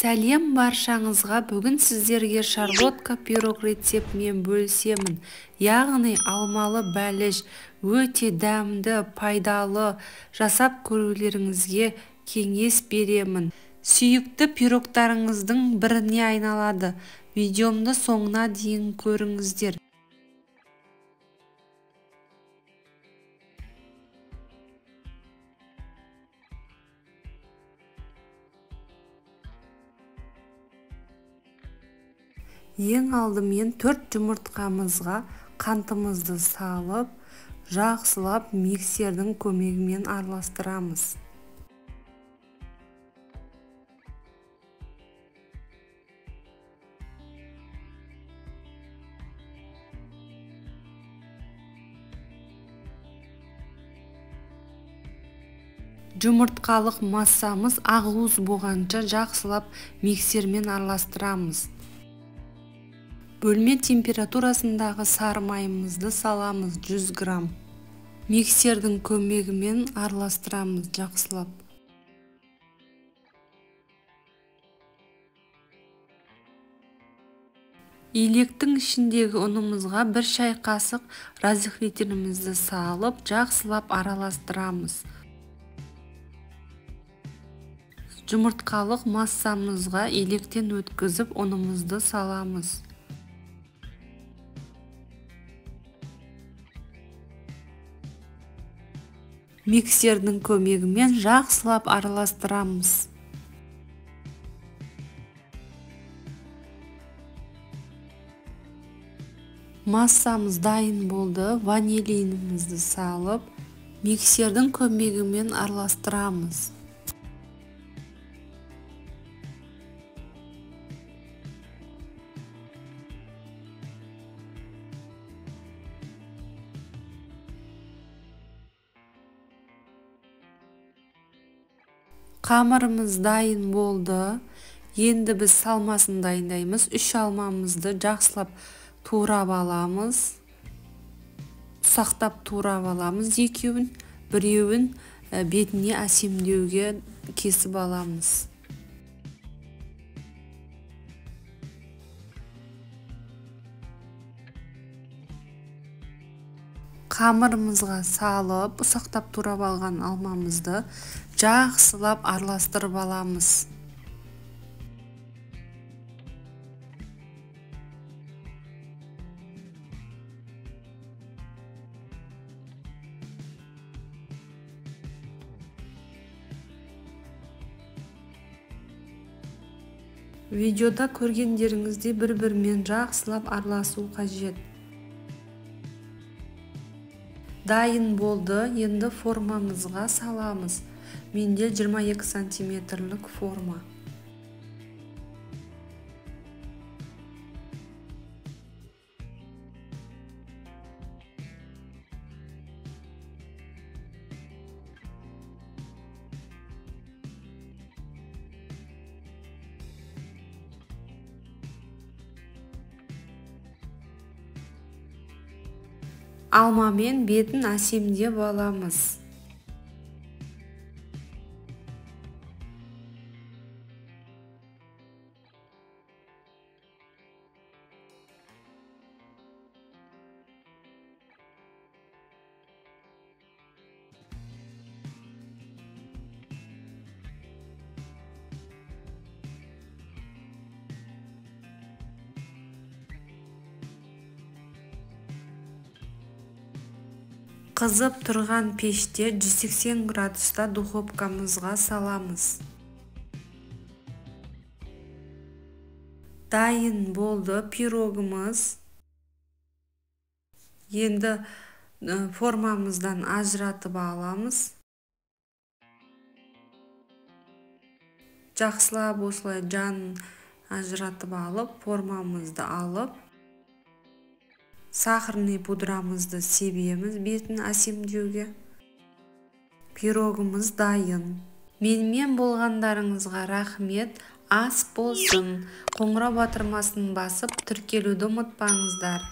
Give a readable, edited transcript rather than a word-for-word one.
Сәлем баршаңызға. Бүгін сіздерге шарлотка пирог рецептімен бөлісемін. Яғни алмалы бәліш өте дәмді, пайдалы, жасап көрулеріңізге кеңес беремін. Сүйікті пирогтарыңыздың біріне айналады. Видеомды соңына дейін көріңіздер. Ең алдымен 4 жұмыртқамызға қантымызды салып, жақсылап миксердің көмегімен араластырамыз. Жұмыртқалық массамыз ақуыз болғанша жақсылап миксермен араластырамыз. Бөлме температурасындағы сары майымызды саламыз 100 грамм. Миксердің көмегімен араластырамыз жақсылап. Илектің ішіндегі ұнымызға 1 шай қасық разрыхлителімізді салып, жақсылап араластырамыз. Жұмыртқалық массамызға илектен өткізіп ұнымызды саламыз. Миксердің көмегімен жақсылап араластырамыз. Массамыз дайын болды. Ванилинімізді салып, миксердің көмегімен араластырамыз. Қамырымыз дайын болды. Енді біз салмасын дайындаймыз. 3 алмамызды жақсылап турап аламыз. Ұсақтап турап аламыз екеуін. Біреуін бетіне әсемдеуге кесіп аламыз. Қамырымызға салып, ұсақтап турап алған алмамызды жақсылап араластырып аламыз. Видеода көргендеріңізде бір-бірімен жақсылап араласу қажет. Дайын болды. Енді формамызға саламыз. Менде 22 сантиметрлік форма. Алмамен бетін әсемдеп аламыз. Қызып тұрған пеште 180 градуста духовкамызға саламыз. Дайын болды пирогымыз. Енді формамыздан ажыратып аламыз. Жақсылап осылай жанын ажыратып алып, формамызды алып, сахарный пудрамызды себеміз бетін әсемдеуге. Пирогымыз дайын. Менімен болғандарыңызға рахмет. Ас болсын. Қоңырау батырмасын басып тіркелуді ұмытпаңыздар.